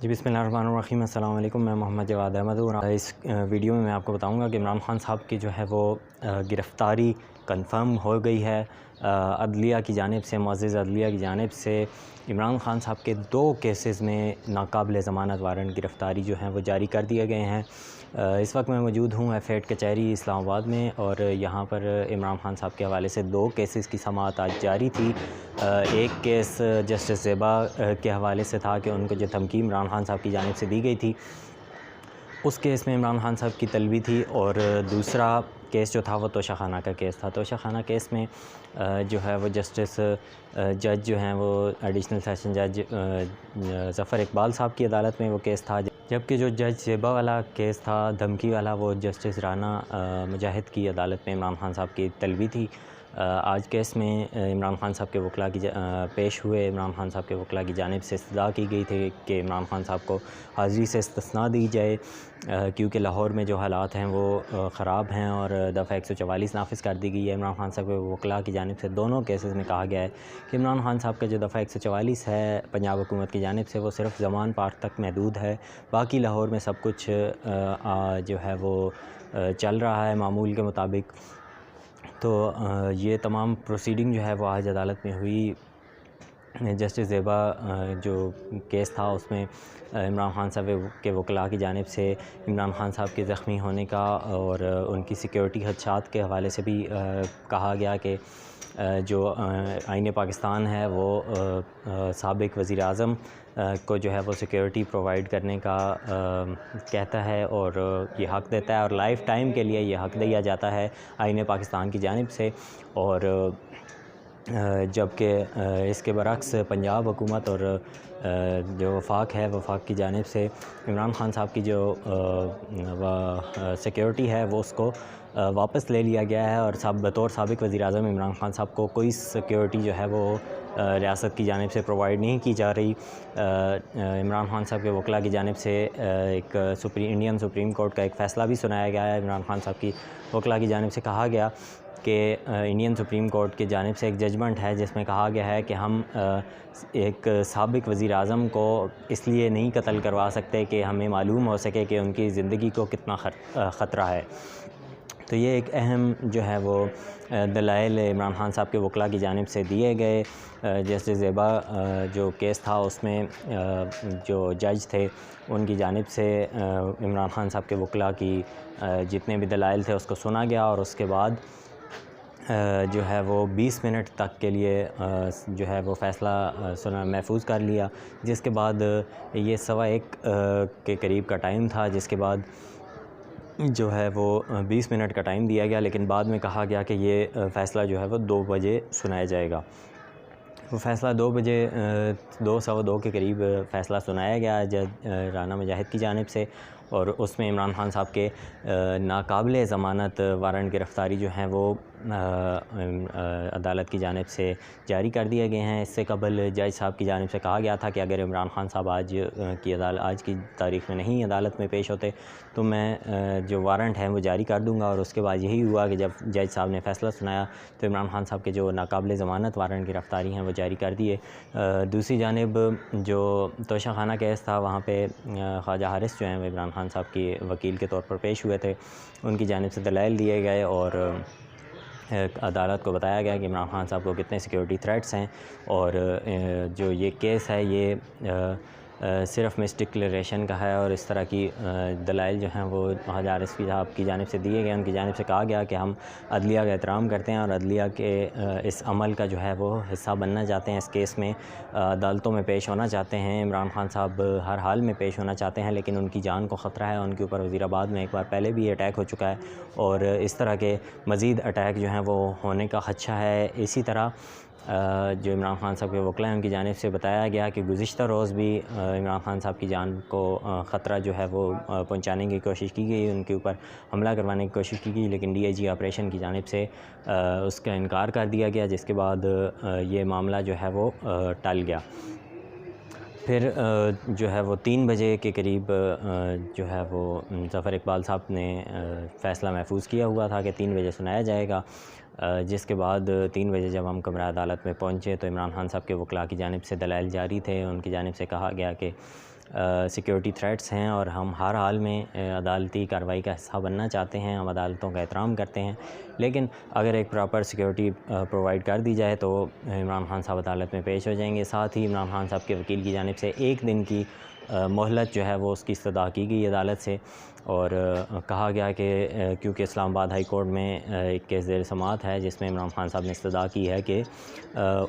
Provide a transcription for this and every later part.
जी बिस्मिल्लाहिर्रहमानिर्रहीम, अस्सलाम वालेकुम। मैं मोहम्मद जवाद अहमद हूँ और इस वीडियो में मैं आपको बताऊंगा कि इमरान खान साहब की जो है वो गिरफ़्तारी कंफर्म हो गई है। अदलिया की जानिब से, मुअज़्ज़िज़ अदलिया की जानिब से इमरान खान साहब के 2 केसेस में नाकाबिल ज़मानत वारंट गिरफ़्तारी जो हैं वो जारी कर दिए गए हैं। इस वक्त मैं मौजूद हूँ एफ8 कचहरी इस्लामाबाद में और यहाँ पर इमरान खान साहब के हवाले से 2 केसेस की समाअत आज जारी थी। एक केस जस्टिस ज़ेबा के हवाले से था कि उनको जो धमकी इमरान खान साहब की जानिब से दी गई थी, उस केस में इमरान खान साहब की तलबी थी। और दूसरा केस जो था वो तोशाखाना का केस था। तोशाखाना केस में जो है वो जस्टिस जज जो हैं वो एडिशनल सेशन जज ज़फ़र इकबाल साहब की अदालत में वो केस था, जबकि जो जज ज़ेबा वाला केस था, धमकी वाला, वो जस्टिस राना मुजाहिद की अदालत में इमरान खान साहब की तलबी थी। आज केस में इमरान खान साहब के वकला की पेश हुए। इमरान खान साहब के वकला की जानिब से इस्तदा की गई थी कि इमरान खान साहब को हाज़िरी से इस्तिस्ना दी जाए, क्योंकि लाहौर में जो हालात हैं वो ख़राब हैं और दफ़ा 144 नाफिज़ कर दी गई है। इमरान खान साहब के वकला की जानिब से दोनों केसेस में कहा गया है कि इमरान खान साहब का जो दफ़ा 144 है पंजाब हुकूमत की जानिब से, वो सिर्फ़ ज़मान पार्क तक महदूद है। बाकी लाहौर में सब कुछ जो है वो चल रहा है मामूल के मुताबिक। तो ये तमाम प्रोसीडिंग जो है वो आज अदालत में हुई। जस्टिस ज़ेबा जो केस था उसमें इमरान खान साहब के वकला की जानिब से इमरान खान साहब के ज़ख्मी होने का और उनकी सिक्योरिटी खदशात के हवाले से भी कहा गया कि जो आईन पाकिस्तान है वो साबिक़ वज़ीर-ए-आज़म को जो है वो सिक्योरिटी प्रोवाइड करने का कहता है और ये हक़ देता है और लाइफ़ टाइम के लिए ये हक़ दिया जाता है आईन पाकिस्तान की जानिब से। और जबकि इसके बरक्स पंजाब हुकूमत और जो वफाक है, वफाक की जानिब से इमरान खान साहब की जो सिक्योरिटी है वो उसको वापस ले लिया गया है और बतौर साबिक़ वज़ीर-ए-आज़म इमरान खान साहब को कोई सिक्योरिटी जो है वो रियासत की जानिब से प्रोवाइड नहीं की जा रही। इमरान खान साहब के वकला की जानिब से एक इंडियन सुप्रीम कोर्ट का एक फ़ैसला भी सुनाया गया है। इमरान खान साहब की वकला की जानिब से कहा गया कि इंडियन सुप्रीम कोर्ट की जानिब से एक जजमेंट है जिसमें कहा गया है कि हम एक साबिक़ वज़ीर-ए-आज़म को इसलिए नहीं कत्ल करवा सकते कि हमें मालूम हो सके कि उनकी ज़िंदगी को कितना ख़तरा है। तो ये एक अहम जो है वो दलाइल इमरान खान साहब के वकला की जानिब से दिए गए। जस्टिस ज़ेबा जो केस था उसमें जो जज थे उनकी जानिब से इमरान खान साहब के वकला की जितने भी दलाइल थे उसको सुना गया और उसके बाद जो है वो 20 मिनट तक के लिए जो है वो फ़ैसला सुना महफूज कर लिया, जिसके बाद ये 1:15 के करीब का टाइम था, जिसके बाद जो है वो 20 मिनट का टाइम दिया गया, लेकिन बाद में कहा गया कि ये फ़ैसला जो है वो 2 बजे सुनाया जाएगा। वो फ़ैसला 2 बजे 2 सवा 2 के करीब फ़ैसला सुनाया गया जज राना मुजाहिद की जानिब से और उसमें इमरान खान साहब के नाकाबिल ज़मानत वारंट गिरफ़्तारी जो हैं वो अदालत की जानिब से जारी कर दिए गए हैं। इससे कबल जज साहब की जानिब से कहा गया था कि अगर इमरान खान साहब आज की तारीख़ में नहीं अदालत में पेश होते तो मैं जो वारंट है वो जारी कर दूँगा। और उसके बाद यही हुआ कि जब जज साहब ने फ़ैसला सुनाया तो इमरान खान साहब के जो नाकाबिल ज़मानत वारंट गिरफ़्तारी हैं वो जारी कर दिए। दूसरी जानिब जो तोशाखाना केस था वहाँ पे ख्वाजा हारिस जो हैं वो इमरान खान साहब की वकील के तौर पर पेश हुए थे। उनकी जानिब से दलाइल दिए गए और अदालत को बताया गया कि इमरान खान साहब को कितने सिक्योरिटी थ्रेट्स हैं और जो ये केस है ये सिर्फ़ मिस डिक्लेरेशन का है और इस तरह की दलाइल जो हैं वो ख्वाजा हारिस साहब की जानिब से दिए गए। उनकी जानिब से कहा गया कि हम अदलिया का एहतराम करते हैं और अदलिया के इस अमल का जो है वो हिस्सा बनना चाहते हैं। इस केस में अदालतों में पेश होना चाहते हैं। इमरान खान साहब हर हाल में पेश होना चाहते हैं, लेकिन उनकी जान को ख़तरा है। उनके ऊपर वज़ीराबाद में एक बार पहले भी अटैक हो चुका है और इस तरह के मज़ीद अटैक जो हैं वो होने का ख़दशा है। इसी तरह जो इमरान खान साहब के वकला हैं उनकी जानिब से बताया गया कि गुज़िश्ता रोज़ भी इमरान खान साहब की जान को ख़तरा जो है वो पहुंचाने की कोशिश की गई, उनके ऊपर हमला करवाने की कोशिश की गई, लेकिन DIG ऑपरेशन की जानिब से उसका इनकार कर दिया गया, जिसके बाद ये मामला जो है वो टल गया। फिर जो है वो 3 बजे के करीब जो है वो ज़फ़र इकबाल साहब ने फ़ैसला महफूज किया हुआ था कि 3 बजे सुनाया जाएगा। जिसके बाद 3 बजे जब हम कमरा अदालत में पहुँचे तो इमरान खान साहब के वकला की जानिब से दलाइल जारी थे। उनकी जानिब से कहा गया कि सिक्योरिटी थ्रेट्स हैं और हम हर हाल में अदालती कार्रवाई का हिस्सा बनना चाहते हैं। हम अदालतों का एहतराम करते हैं, लेकिन अगर एक प्रॉपर सिक्योरिटी प्रोवाइड कर दी जाए तो इमरान खान साहब अदालत में पेश हो जाएंगे। साथ ही इमरान खान साहब के वकील की जानिब से 1 दिन की मोहलत जो है वो उसकी इस्तदा की गई अदालत से, और कहा गया कि क्योंकि इस्लामाबाद हाई कोर्ट में एक केस ज़ेर समाअत है जिसमें इमरान खान साहब ने इस्तदा की है कि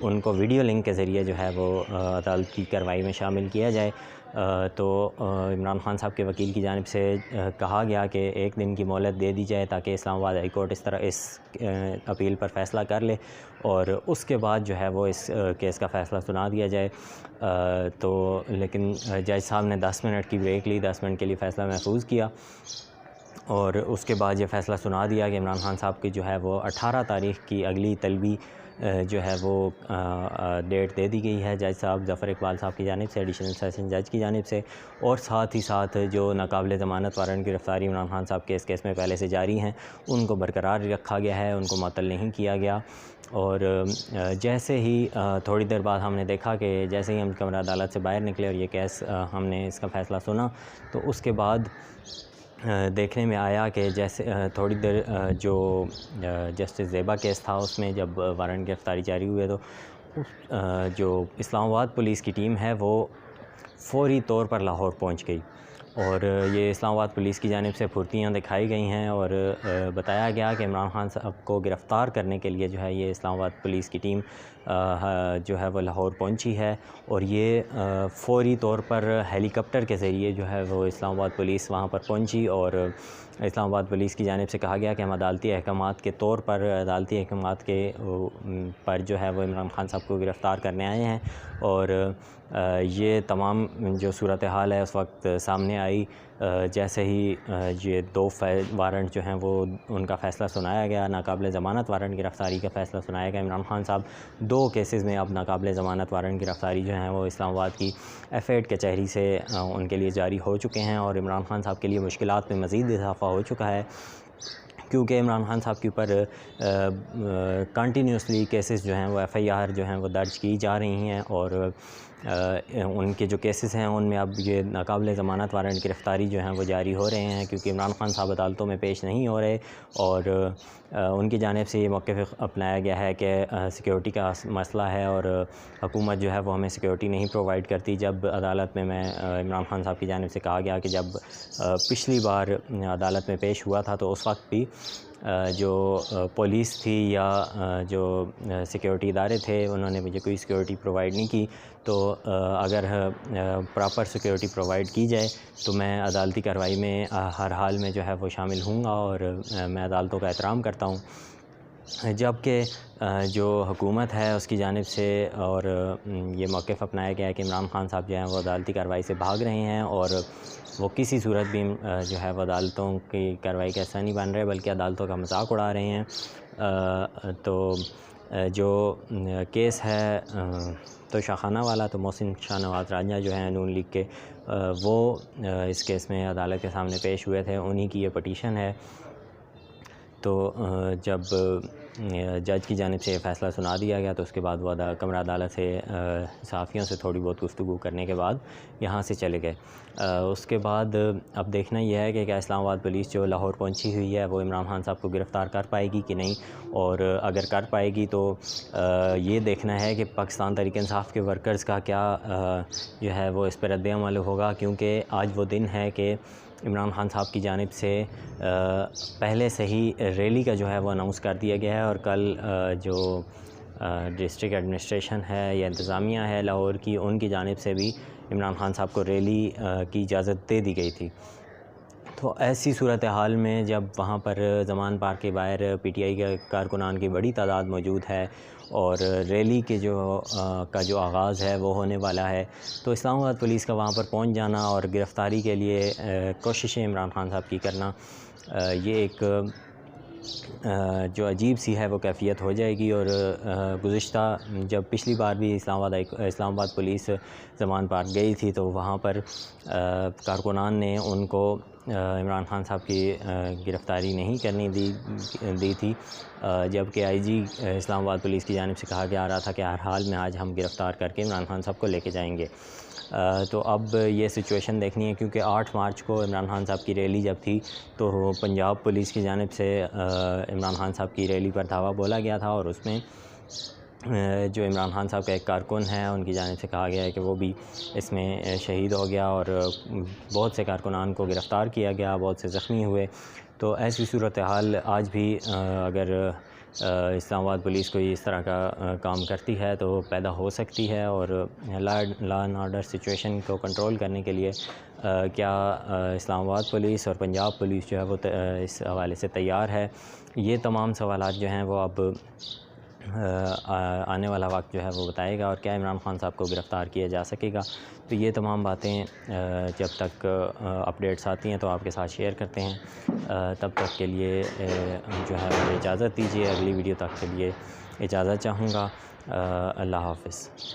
उनको वीडियो लिंक के ज़रिए जो है वो अदालत की कार्रवाई में शामिल किया जाए। तो इमरान खान साहब के वकील की जानिब से कहा गया कि 1 दिन की मोहलत दे दी जाए ताकि इस्लामाबाद हाई कोर्ट इस अपील पर फ़ैसला कर ले और उसके बाद जो है वो इस केस का फ़ैसला सुना दिया जाए। तो लेकिन जज साहब ने 10 मिनट की ब्रेक ली, 10 मिनट के लिए फ़ैसला महफूज किया और उसके बाद ये फ़ैसला सुना दिया कि इमरान खान साहब की जो है वो 18 तारीख़ की अगली तलबी जो है वो डेट दे दी गई है जज साहब ज़फ़र इकबाल साहब की जानिब से, एडिशनल सेशन जज की जानिब से। और साथ ही साथ जो नाकाबिल ज़मानत वारंट गिरफ़्तारी इमरान खान साहब के इस केस में पहले से जारी हैं उनको बरकरार रखा गया है, उनको मुअत्तल नहीं किया गया। और जैसे ही थोड़ी देर बाद हमने देखा कि जैसे ही हम कमरा अदालत से बाहर निकले और ये केस हमने इसका फ़ैसला सुना, तो उसके बाद देखने में आया कि जैसे थोड़ी देर जो जस्टिस ज़ेबा केस था उसमें जब वारंट गिरफ़्तारी जारी हुए तो जो इस्लामाबाद पुलिस की टीम है वो फ़ौरी तौर पर लाहौर पहुंच गई और ये इस्लामाबाद पुलिस की जानिब से फुर्तियाँ दिखाई गई हैं और बताया गया कि इमरान खान साहब को गिरफ़्तार करने के लिए जो है ये इस्लामाबाद पुलिस की टीम जो है वो लाहौर पहुंची है और ये फ़ौरी तौर पर हेलीकॉप्टर के ज़रिए जो है वो इस्लामाबाद पुलिस वहाँ पर पहुंची और इस्लामाबाद पुलिस की जानिब से कहा गया कि हम अदालती अहकामात के तौर पर अदालती अहकामात के पर जो है वो इमरान खान साहब को गिरफ़्तार करने आए हैं। और ये तमाम जो सूरत हाल है उस वक्त सामने आई जैसे ही ये 2 वारंट जो हैं वो उनका फ़ैसला सुनाया गया, नाकाबिल ज़मानत वारंट गिरफ़्तारी का फ़ैसला सुनाया गया। इमरान खान साहब 2 केसेस में अब नाकाबिल ज़मानत वारंट गिरफ़्तारी जो हैं वो इस्लामाबाद की F8 कचहरी से उनके लिए जारी हो चुके हैं और इमरान खान साहब के लिए मुश्किलात में मज़ीद इजाफ़ा हो चुका है क्योंकि इमरान खान साहब के ऊपर कंटिन्यूसली केसेस जो हैं वो FIR जो हैं वो दर्ज की जा रही हैं और उनके जो केसेस हैं उनमें अब ये नाकाबिल ज़मानत वारंट गिरफ़्तारी जो हैं वो जारी हो रहे हैं क्योंकि इमरान खान साहब अदालतों में पेश नहीं हो रहे और उनकी जानिब से ये मौक़िफ़ अपनाया गया है कि सिक्योरिटी का मसला है और हुकूमत जो है वो हमें सिक्योरिटी नहीं प्रोवाइड करती। जब अदालत में इमरान खान साहब की जानिब से कहा गया कि जब पिछली बार अदालत में पेश हुआ था तो उस वक्त भी जो पुलिस थी या जो सिक्योरिटी इदारे थे उन्होंने मुझे कोई सिक्योरिटी प्रोवाइड नहीं की, तो अगर प्रॉपर सिक्योरिटी प्रोवाइड की जाए तो मैं अदालती कार्रवाई में हर हाल में जो है वो शामिल हूँगा और मैं अदालतों का एहतराम करता हूँ। जबकि जो हुकूमत है उसकी जानिब से और ये मौक़िफ़ अपनाया गया है कि इमरान खान साहब जो हैं वो अदालती कार्रवाई से भाग रहे हैं और वो किसी सूरत भी जो है वो अदालतों की कार्रवाई का हिस्सा नहीं बन रहे बल्कि अदालतों का मजाक उड़ा रहे हैं। तो जो केस है तो शाखाना वाला तो मोहसिन शाहनवाज़ राजा जो हैं नून लीग के वो इस केस में अदालत के सामने पेश हुए थे, उन्हीं की ये पटिशन है। तो जब जज की जानिब से फ़ैसला सुना दिया गया तो उसके बाद वो कमरा अदालत से सहाफ़ियों से थोड़ी बहुत गुफ्तगू करने के बाद यहाँ से चले गए। उसके बाद अब देखना यह है कि क्या इस्लामाबाद पुलिस जो लाहौर पहुँची हुई है वो इमरान खान साहब को गिरफ़्तार कर पाएगी कि नहीं, और अगर कर पाएगी तो ये देखना है कि पाकिस्तान तहरीक इंसाफ़ के वर्कर्स का क्या जो है वो इस पर रद्द-ए-अमल होगा, क्योंकि आज वो दिन है कि इमरान खान साहब की जानिब से पहले से ही रैली का जो है वो अनाउंस कर दिया गया है और कल जो डिस्ट्रिक्ट एडमिनिस्ट्रेशन है या इंतज़ामिया है लाहौर की, उनकी जानिब से भी इमरान खान साहब को रैली की इजाज़त दे दी गई थी। तो ऐसी सूरत हाल में जब वहाँ पर ज़मान पार्क के बाहर PTI के कारकुनान की बड़ी तादाद मौजूद है और रैली के जो आगाज़ है वो होने वाला है, तो इस्लामाबाद पुलिस का वहाँ पर पहुँच जाना और गिरफ़्तारी के लिए कोशिशें इमरान खान साहब की करना, ये एक जो अजीब सी है वो कैफ़ियत हो जाएगी। और गुज़िश्ता जब पिछली बार भी इस्लामाबाद पुलिस ज़मान पार्क गई थी तो वहाँ पर कारकुनान ने उनको इमरान खान साहब की गिरफ़्तारी नहीं करने दी थी, जबकि IG इस्लामाबाद पुलिस की जानिब से कहा जा रहा था कि हर हाल में आज हम गिरफ़्तार करके इमरान खान साहब को लेके जाएंगे। तो अब ये सिचुएशन देखनी है, क्योंकि 8 मार्च को इमरान खान साहब की रैली जब थी तो पंजाब पुलिस की जानिब से इमरान खान साहब की रैली पर धावा बोला गया था, और उसमें जो इमरान खान साहब का एक कारकुन है उनकी जानिब से कहा गया है कि वो भी इसमें शहीद हो गया, और बहुत से कारकुनान को गिरफ़्तार किया गया, बहुत से ज़ख्मी हुए। तो ऐसी सूरत हाल आज भी अगर इस्लामाबाद पुलिस कोई इस तरह का काम करती है तो पैदा हो सकती है, और लॉ एंड ऑर्डर सिचुएशन को कंट्रोल करने के लिए क्या इस्लामाबाद पुलिस और पंजाब पुलिस जो है वो इस हवाले से तैयार है। ये तमाम सवालात जो हैं वो अब आने वाला वक्त जो है वो बताएगा, और क्या इमरान खान साहब को गिरफ़्तार किया जा सकेगा। तो ये तमाम बातें जब तक अपडेट्स आती हैं तो आपके साथ शेयर करते हैं। तब तक के लिए जो है मुझे इजाज़त दीजिए, अगली वीडियो तक के लिए इजाज़त चाहूँगा। अल्लाह हाफ़िज़।